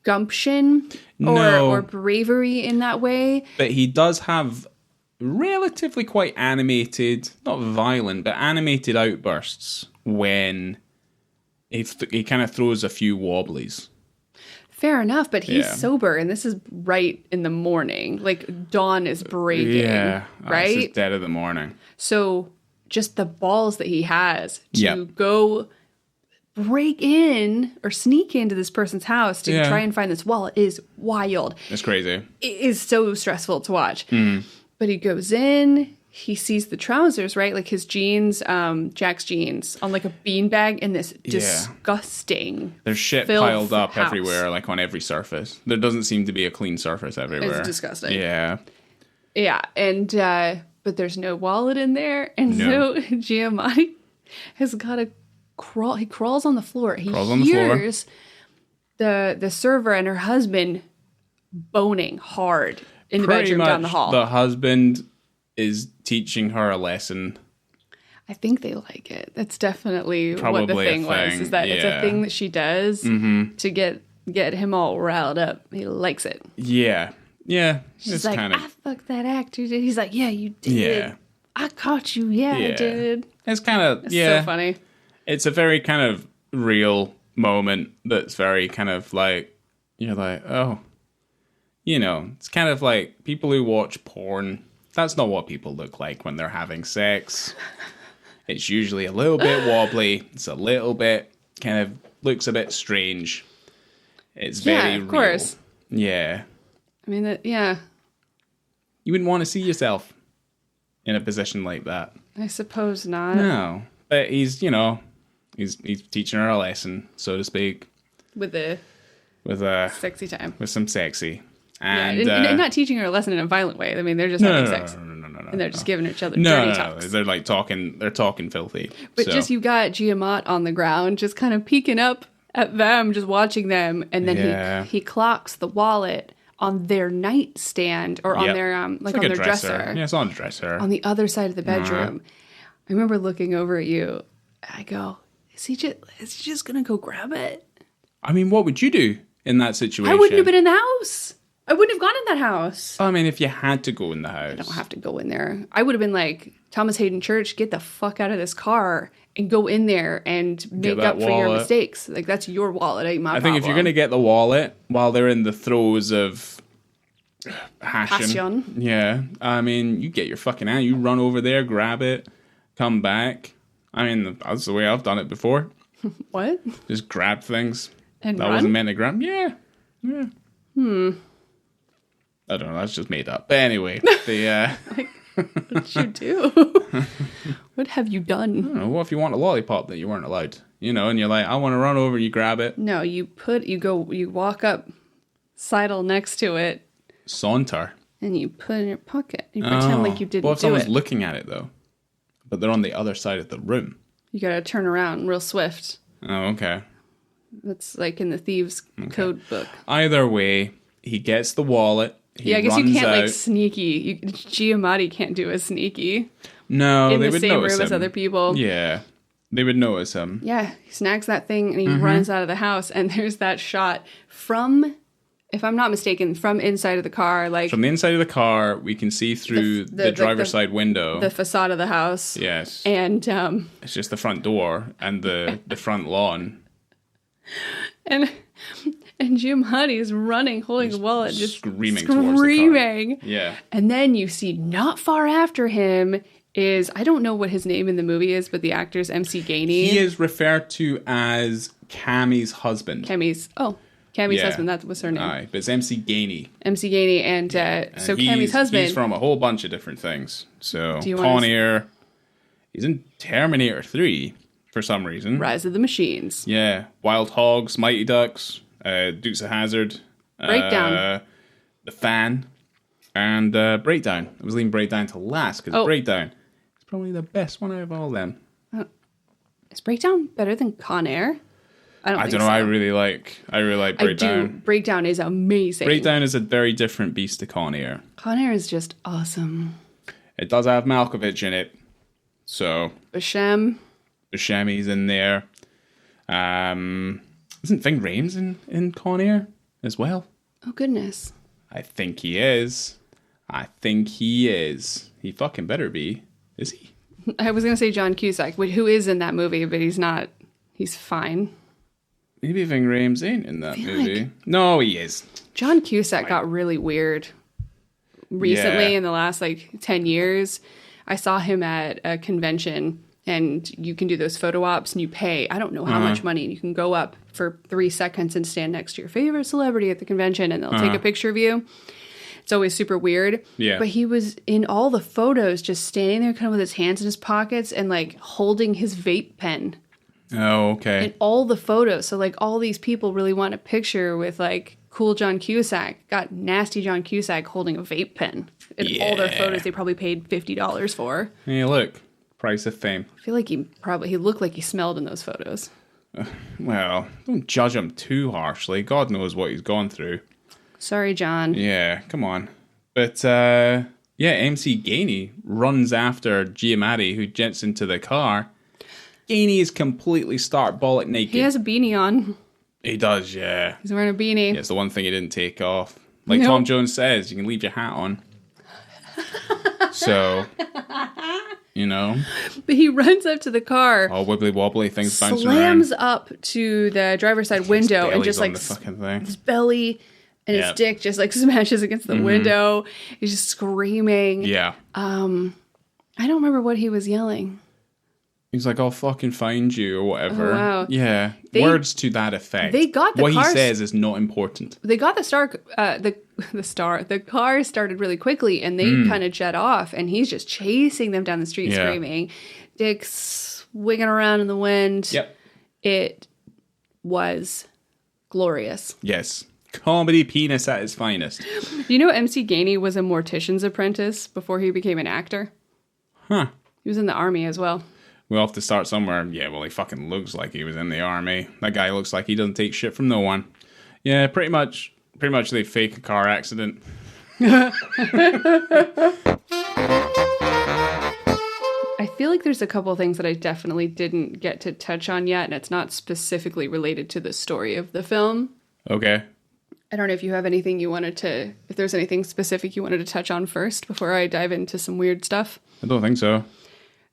gumption or bravery in that way. But he does have relatively quite animated, not violent, but animated outbursts when he kind of throws a few wobblies. Fair enough, but he's sober, and this is right in the morning. Like, dawn is breaking, right? It's dead of the morning. So just the balls that he has to go break in or sneak into this person's house to try and find this wallet is wild. It's crazy. It is so stressful to watch. But he goes in, he sees the trousers, right? Like his jeans, Jack's jeans, on like a beanbag in this disgusting There's shit piled up everywhere, like on every surface. There doesn't seem to be a clean surface everywhere. It's disgusting. Yeah. Yeah, and but there's no wallet in there, and so Giamatti has got to crawl. He crawls on the floor. He hears the server and her husband boning hard in the bedroom down the hall. The husband is teaching her a lesson. I think they like it. That's definitely what the thing was. Is that it's a thing that she does to get him all riled up. He likes it. Yeah. Yeah. She's like, I fucked that actor. He's like, yeah, you did. Yeah. I caught you. Yeah, I did. It's kind of, so funny. It's a very kind of real moment that's very kind of like, you're like, oh, you know, it's kind of like people who watch porn. That's not what people look like when they're having sex. It's usually a little bit wobbly. It's a little bit kind of looks a bit strange. It's very real. Of course. Yeah. I mean, you wouldn't want to see yourself in a position like that. I suppose not. No. But he's, you know, he's teaching her a lesson, so to speak. With a sexy time. With some sexy. And, and not teaching her a lesson in a violent way. I mean, they're just having sex. No. And they're just giving each other dirty talks. They're like they're talking filthy. But just you got Giamatti on the ground, just kind of peeking up at them, just watching them. And then he clocks the wallet on their nightstand or on their like on their dresser. Yeah, it's on the dresser. On the other side of the bedroom. I remember looking over at you. I go, is he just gonna go grab it? I mean, what would you do in that situation? I wouldn't have been in the house. I wouldn't have gone in that house. I mean, if you had to go in the house. I don't have to go in there. I would have been like, Thomas Hayden Church, get the fuck out of this car and go in there and make up for your mistakes. Like, that's your wallet, ain't my problem. I think if you're going to get the wallet while they're in the throes of passion. Yeah. I mean, you get your fucking out. You run over there, grab it, come back. I mean, that's the way I've done it before. What? Just grab things. And that wasn't meant to grab. Yeah. I don't know. That's just made up. But anyway, what'd you do? What have you done? I don't know. What if you want a lollipop that you weren't allowed? You know, and you're like, I want to run over. You grab it. No, you walk up, sidle next to it, saunter, and you put it in your pocket. You pretend like you didn't do it. Well, if someone's looking at it though, but they're on the other side of the room, you gotta turn around real swift. Oh, okay. That's like in the thieves' code book. Either way, he gets the wallet. I guess you can't like sneaky. Giamatti can't do a sneaky. No, in they the would same notice room him. as other people. Yeah, they would notice him. Yeah, he snags that thing and he runs out of the house. And there's that shot from, if I'm not mistaken, from inside of the car. Like from the inside of the car, we can see through the driver's side window, the facade of the house. Yes, and it's just the front door and the front lawn. And Giamatti is running, holding the wallet, just screaming towards the car. Yeah. And then you see not far after him is, I don't know what his name in the movie is, but the actor's MC Gainey. He is referred to as Cammie's husband. Cammie's husband, that was her name. Aye, but it's MC Gainey. MC Gainey, and so Cammie's husband. He's from a whole bunch of different things. So, Con Air, he's in Terminator 3 for some reason. Rise of the Machines. Yeah. Wild Hogs, Mighty Ducks. Dukes of Hazzard, Breakdown, The Fan, and Breakdown. I was leaving Breakdown to last because Breakdown is probably the best one out of all them. Is Breakdown better than Con Air? I don't know. I really like Breakdown. I do. Breakdown is amazing. Breakdown is a very different beast to Con Air. Con Air is just awesome. It does have Malkovich in it, so Buscemi's in there. Isn't Ving Rhames in Con Air as well? Oh, goodness. I think he is. He fucking better be. Is he? I was going to say John Cusack, who is in that movie, but he's not. He's fine. Maybe Ving Rhames ain't in that movie. Like no, he is. John Cusack got really weird recently in the last 10 years. I saw him at a convention, and you can do those photo ops and you pay, I don't know how much money, and you can go up for 3 seconds and stand next to your favorite celebrity at the convention, and they'll take a picture of you. It's always super weird. Yeah. But he was in all the photos just standing there kind of with his hands in his pockets and holding his vape pen. Oh, okay. In all the photos. So all these people really want a picture with cool John Cusack. Got nasty John Cusack holding a vape pen. In all their photos they probably paid $50 for. Hey, look. Price of fame. I feel like he looked like he smelled in those photos. Well, don't judge him too harshly. God knows what he's gone through. Sorry, John. Yeah, come on. But, MC Gainey runs after Giamatti, who jets into the car. Gainey is completely stark bollock naked. He has a beanie on. He does, yeah. He's wearing a beanie. Yeah, it's the one thing he didn't take off. Like Tom Jones says, you can leave your hat on. So, But he runs up to the car. All wibbly wobbly, things bouncing around. Slams up to the driver's side window and just his belly and his dick just smashes against the window. He's just screaming. Yeah. I don't remember what he was yelling. He's like, I'll fucking find you or whatever. Oh, wow. Yeah. Words to that effect. They got the what he says is not important. They got the car started really quickly, and they kind of jet off, and he's just chasing them down the street screaming. Dick swinging around in the wind. Yep. It was glorious. Yes. Comedy penis at its finest. You know MC Gainey was a mortician's apprentice before he became an actor? Huh. He was in the army as well. We'll have to start somewhere. Yeah, well, he fucking looks like he was in the army. That guy looks like he doesn't take shit from no one. Yeah, pretty much they fake a car accident. I feel like there's a couple of things that I definitely didn't get to touch on yet, and it's not specifically related to the story of the film. Okay. I don't know if you have anything if there's anything specific you wanted to touch on first before I dive into some weird stuff. I don't think so.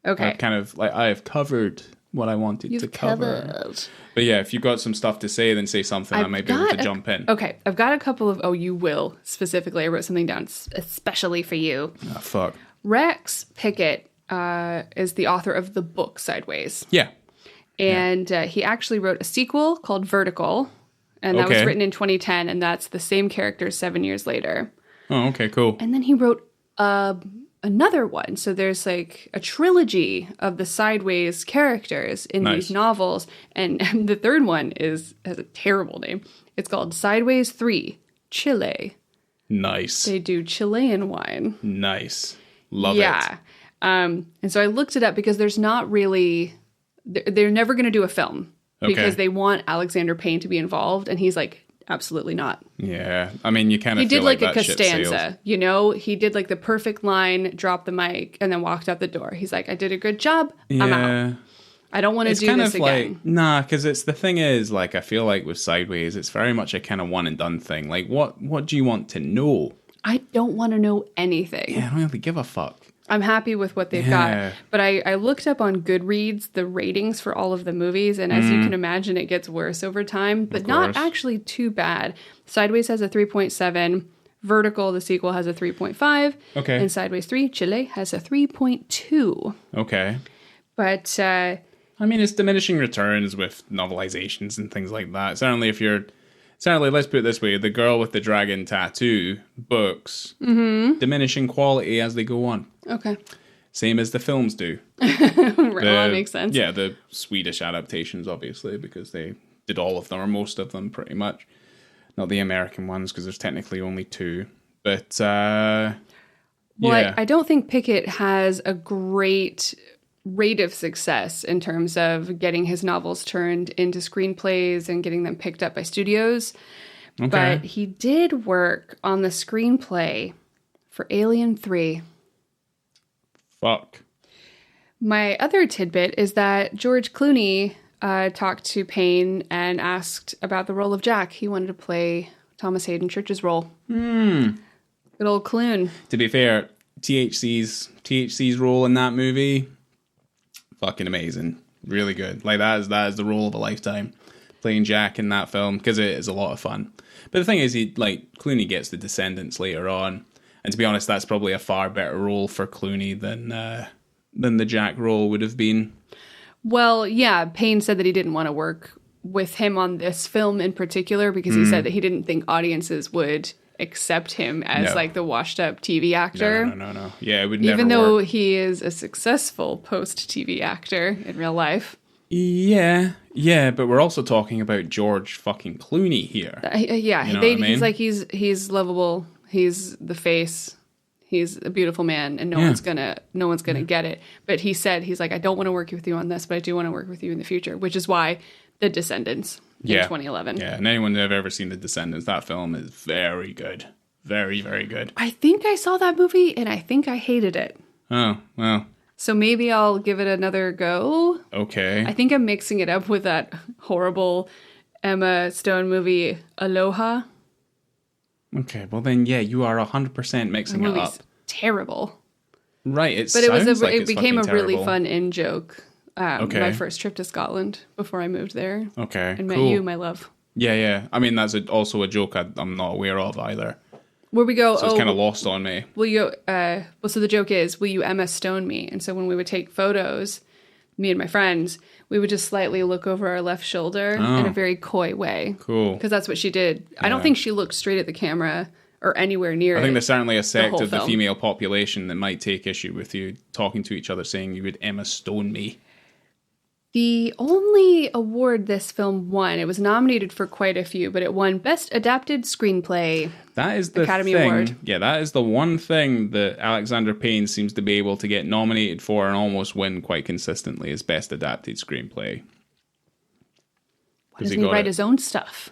Okay. I have covered what I wanted to cover. But yeah, if you've got some stuff to say, then say something. I might be able to jump in. Okay. I've got a couple of, you will, specifically. I wrote something down especially for you. Oh, fuck. Rex Pickett is the author of the book Sideways. Yeah. And he actually wrote a sequel called Vertical. And that was written in 2010. And that's the same character 7 years later. Oh, okay, cool. And then he wrote another one. So there's a trilogy of the Sideways characters in these novels. And the third one has a terrible name. It's called Sideways 3, Chile. Nice. They do Chilean wine. Nice. Love it. Yeah. And so I looked it up because there's not really... They're never going to do a film. Because they want Alexander Payne to be involved. And he's like, absolutely not. Yeah. I mean, you kind of He did like a Costanza, He did the perfect line, dropped the mic, and then walked out the door. He's like, I did a good job. I'm out. I don't want to do this again. Nah, because it's the thing is, I feel like with Sideways, it's very much a kind of one and done thing. What do you want to know? I don't want to know anything. Yeah, I don't really give a fuck. I'm happy with what they've got. But I looked up on Goodreads the ratings for all of the movies, and as you can imagine, it gets worse over time, but not actually too bad. Sideways has a 3.7. Vertical, the sequel, has a 3.5. Okay. And Sideways 3, Chile, has a 3.2. Okay. But, I mean, it's diminishing returns with novelizations and things like that. Certainly, let's put it this way, the Girl with the Dragon Tattoo books, diminishing quality as they go on. Okay. Same as the films do. That makes sense. Yeah, the Swedish adaptations, obviously, because they did all of them, or most of them, pretty much. Not the American ones, because there's technically only 2. But, I don't think Pickett has a great rate of success in terms of getting his novels turned into screenplays and getting them picked up by studios. Okay. But he did work on the screenplay for Alien 3. Fuck. My other tidbit is that George Clooney talked to Payne and asked about the role of Jack. He wanted to play Thomas Hayden Church's role. Good old Clune. To be fair, THC's role in that movie, fucking amazing. Really good. That is the role of a lifetime. playing Jack in that film, because it is a lot of fun. But the thing is, Clooney gets the Descendants later on, and to be honest, that's probably a far better role for Clooney than the Jack role would have been. Well, yeah, Payne said that he didn't want to work with him on this film in particular because he said that he didn't think audiences would accept him as like the washed up TV actor. No. Yeah, it would never Even though work. he is a successful post TV actor in real life. Yeah, but we're also talking about George fucking Clooney here. Yeah, You know what I mean? he's like he's lovable. He's the face. He's a beautiful man, and no one's gonna get it. But he's like, I don't want to work with you on this, but I do want to work with you in the future, which is why The Descendants in 2011. Yeah, and anyone who have ever seen The Descendants, that film is very good, very, very good. I think I saw that movie, and I think I hated it. Oh well. So maybe I'll give it another go. Okay. I think I'm mixing it up with that horrible Emma Stone movie, Aloha. Okay, well then, yeah, you are 100% mixing it up. Terrible. Right, It became a really fun in-joke. My first trip to Scotland before I moved there. Okay, and met you, my love. Yeah. I mean, that's also a joke I'm not aware of either. Where we go, so it's kind of lost on me. Will you? So the joke is, will you Emma Stone me? And so when we would take photos, me and my friends, we would just slightly look over our left shoulder in a very coy way. Cool. Because that's what she did. Yeah. I don't think she looked straight at the camera or anywhere near it. I think there's certainly a sect of the film. female population that might take issue with you talking to each other saying you would Emma Stone me. The only award this film won, it was nominated for quite a few, but it won Best Adapted Screenplay. That is the Academy thing. Award. Yeah, that is the one thing that Alexander Payne seems to be able to get nominated for and almost win quite consistently is Best Adapted Screenplay. Why doesn't he write his own stuff?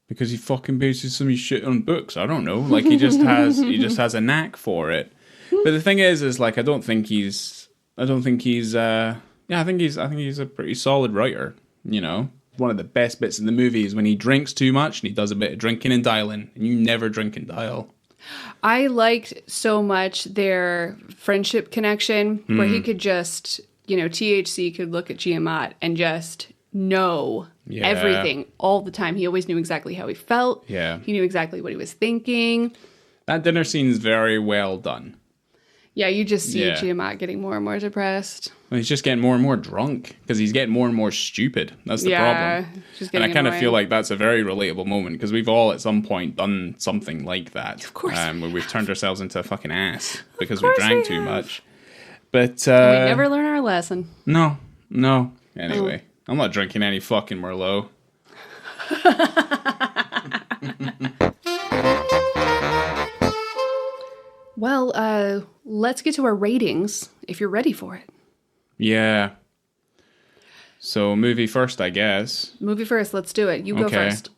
Because he fucking bases some shit on books. I don't know. Like he just has a knack for it. But the thing is like I think he's a pretty solid writer, you know. One of the best bits in the movie is when he drinks too much and he does a bit of drinking and dialing, and you never drink and dial. I liked so much their friendship connection where he could just, THC could look at Giamatti and just know everything all the time. He always knew exactly how he felt. Yeah. He knew exactly what he was thinking. That dinner scene is very well done. Yeah, you just see Giamatti getting more and more depressed. Well, he's just getting more and more drunk because he's getting more and more stupid. That's the problem. And I kind of feel like that's a very relatable moment because we've all at some point done something like that. Of course. Where we've turned ourselves into a fucking ass because we drank too much. But we never learn our lesson. No. Anyway, I'm not drinking any fucking Merlot. Well, let's get to our ratings if you're ready for it. Yeah. So movie first, I guess. Movie first, let's do it. You go first.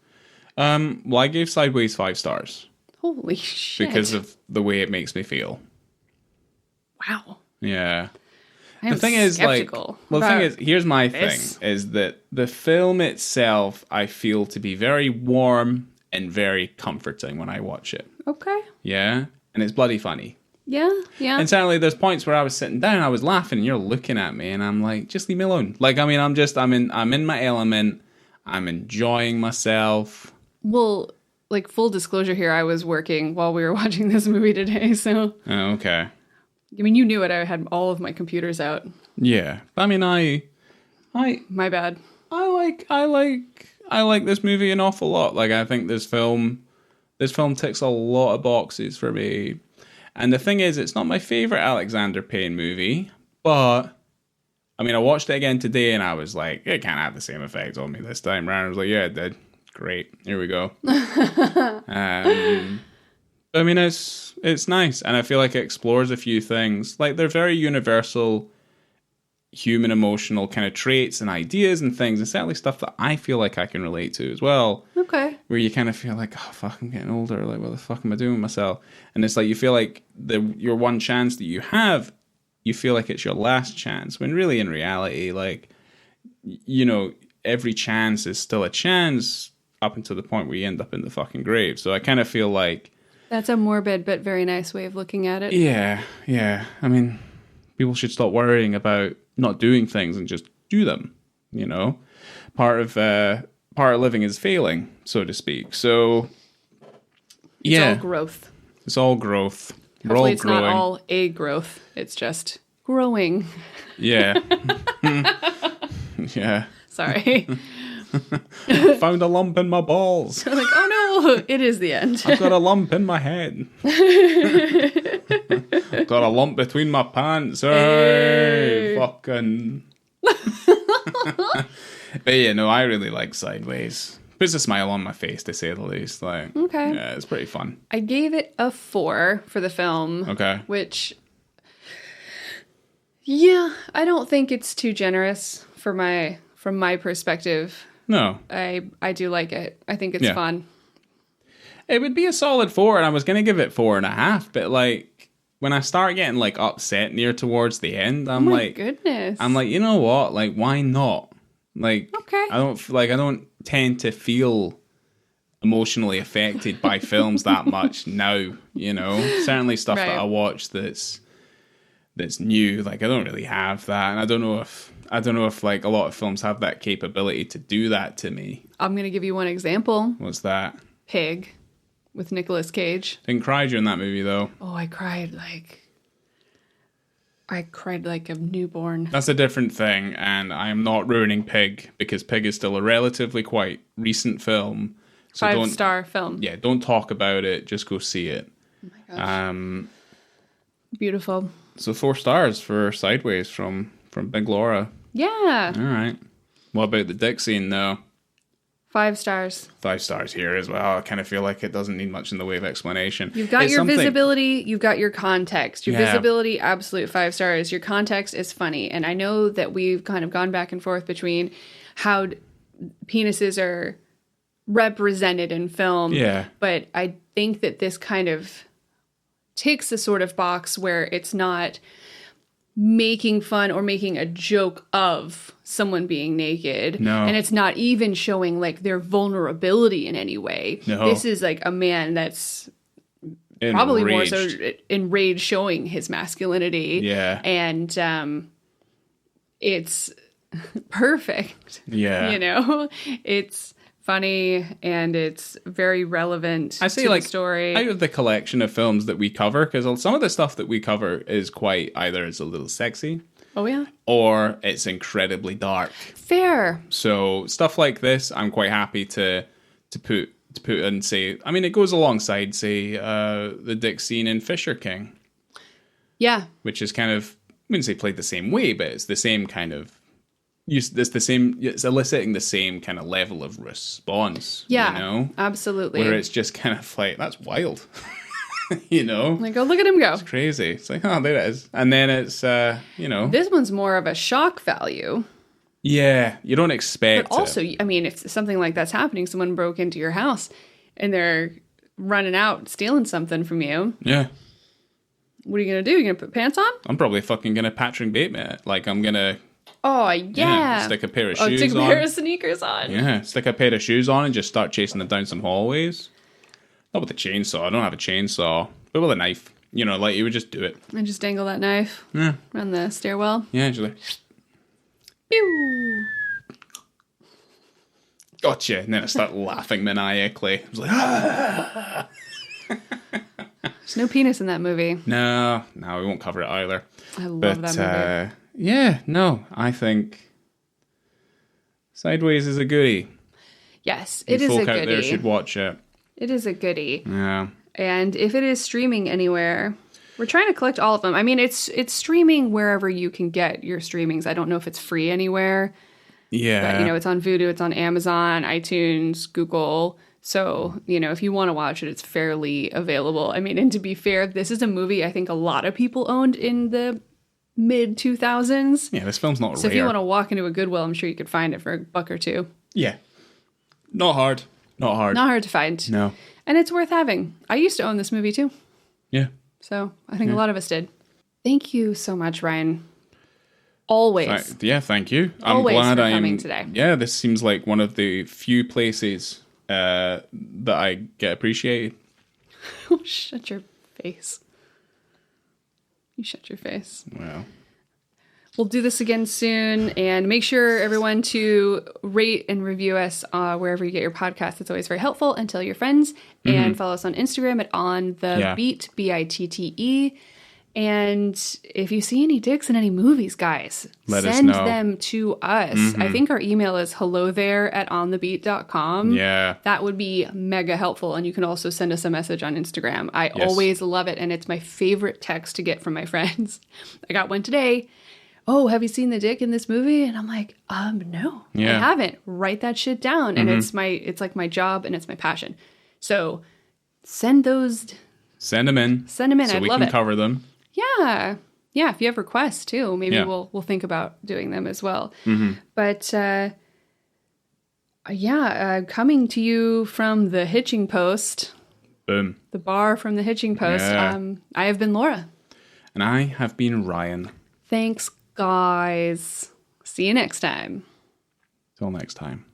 Well, I gave Sideways 5 stars. Holy shit. Because of the way it makes me feel. Wow. Yeah. The thing is, here's my thing, is that the film itself, I feel to be very warm and very comforting when I watch it. Okay. Yeah? And it's bloody funny. Yeah. And certainly there's points where I was sitting down, I was laughing, and you're looking at me, and I'm like, just leave me alone. Like, I mean, I'm in my element. I'm enjoying myself. Well, like, full disclosure here, I was working while we were watching this movie today, so. Oh, okay. I mean, you knew it. I had all of my computers out. Yeah. I mean, my bad. I like this movie an awful lot. Like, I think this film ticks a lot of boxes for me. And the thing is, it's not my favorite Alexander Payne movie, but I mean, I watched it again today and I was like, it can't have the same effect on me this time round. I was like, yeah, it did. Great. Here we go. I mean, it's nice. And I feel like it explores a few things. Like, they're very universal human emotional kind of traits and ideas and things, and certainly stuff that I feel like I can relate to as well. Okay. Where you kind of feel like, oh fuck, I'm getting older, like what the fuck am I doing with myself? And it's like you feel like your one chance that you have, you feel like it's your last chance, when really in reality, like, every chance is still a chance up until the point where you end up in the fucking grave. So I kind of feel like that's a morbid but very nice way of looking at it. Yeah. I mean, people should stop worrying about not doing things and just do them, Part of part of living is failing, so to speak. So, yeah. It's all growth. It's all growth. We're Hopefully all it's growing. not all a growth. It's just growing. Yeah. Yeah. Sorry. Found a lump in my balls. I'm like, oh no, it is the end. I've got a lump in my head. Got a lump between my pants. Hey, fucking. But yeah, no, I really like Sideways. Puts a smile on my face, to say the least. Like, okay. Yeah, it's pretty fun. I gave it a 4 for the film. Okay. Which, yeah, I don't think it's too generous from my perspective. No. I do like it. I think it's fun. It would be a solid 4, and I was going to give it 4.5, but like, when I start getting like upset near towards the end, I'm like, goodness. I'm like, you know what? Like, why not? Like, okay. I don't tend to feel emotionally affected by films that much now, you know? Certainly stuff that I watch that's new, like I don't really have that. And I don't know if like a lot of films have that capability to do that to me. I'm going to give you one example. What's that? Pig with Nicolas Cage. Didn't cry during that movie though. Oh, I cried like a newborn. That's a different thing, and I am not ruining Pig because Pig is still a relatively quite recent film. So 5-star film. Yeah, don't talk about it. Just go see it. Oh my gosh. Beautiful. So 4 stars for Sideways from Big Laura. Yeah. All right. What about the dick scene though? 5 stars. 5 stars here as well. I kind of feel like it doesn't need much in the way of explanation. You've got your visibility, you've got your context. Your visibility, absolute 5 stars. Your context is funny. And I know that we've kind of gone back and forth between how penises are represented in film. Yeah. But I think that this kind of ticks a sort of box where it's not making fun or making a joke of someone being naked. No. And it's not even showing like their vulnerability in any way. No. This is like a man that's Enraged. probably more so enraged, showing his masculinity. Yeah. And it's perfect. Yeah. You know? It's funny and it's very relevant I say, to like, the story. out of the collection of films that we cover, because some of the stuff that we cover is quite either it's a little sexy. Oh yeah. Or it's incredibly dark. Fair. So stuff like this, I'm quite happy to put in, say, I mean, it goes alongside, say, the dick scene in Fisher King. Yeah. Which is kind of, I wouldn't say played the same way, but it's the same kind of, it's eliciting the same kind of level of response. Yeah. You know? Absolutely. Where it's just kind of like, that's wild. You know? Like, oh, look at him go. It's crazy. It's like, oh, there it is. And then it's, you know. This one's more of a shock value. Yeah, you don't expect But also, I mean, if something like that's happening, someone broke into your house and they're running out, stealing something from you. Yeah. What are you going to do? You going to put pants on? I'm probably fucking going to Patrick Bateman it. Like, I'm going to... Oh, yeah. Stick a pair of shoes on. Stick a pair of sneakers on. Yeah, stick a pair of shoes on and just start chasing them down some hallways. Not with a chainsaw. I don't have a chainsaw. But with a knife. You know, like, you would just do it. And just dangle that knife around the stairwell. Yeah, just like... Pew! Gotcha. And then I start laughing maniacally. I was like, ah! There's no penis in that movie. No, we won't cover it either. I love that movie. Yeah, no, I think Sideways is a goodie. Yes, it is a goodie. Folk goodie. out there should watch it. It is a goodie. Yeah. And if it is streaming anywhere, we're trying to collect all of them. I mean, it's streaming wherever you can get your streamings. I don't know if it's free anywhere. Yeah. But, you know, it's on Vudu, it's on Amazon, iTunes, Google. So, you know, if you want to watch it, it's fairly available. I mean, and to be fair, this is a movie I think a lot of people owned in the mid-2000s. Yeah, this film's not So rare. if you want to walk into a Goodwill, I'm sure you could find it for $1 or $2. Yeah. Not hard. Not hard. Not hard to find. No. And it's worth having. I used to own this movie too. Yeah. So I think a lot of us did. Thank you so much, Ryan. Always. Thank you. I'm Always glad for coming today. Yeah, this seems like one of the few places that I get appreciated. Shut your face. You shut your face. Well. we'll do this again soon. And make sure, everyone, to rate and review us wherever you get your podcast. It's always very helpful. And tell your friends. And follow us on Instagram at onthebeat, BITTE. And if you see any dicks in any movies, guys, send them to us. I think our email is hellothere@onthebeat.com. Yeah. That would be mega helpful. And you can also send us a message on Instagram. I always love it. And it's my favorite text to get from my friends. I got one today. Oh, have you seen the dick in this movie? And I'm like, no, I haven't. Write that shit down. And it's like my job and it's my passion. So send them in. So I'd we love can it. cover them. Yeah. Yeah. If you have requests too, maybe we'll think about doing them as well. But coming to you from the Hitching Post. Boom. The bar from the Hitching Post. Yeah. I have been Laura. And I have been Ryan. Thanks, guys. See you next time. Till next time.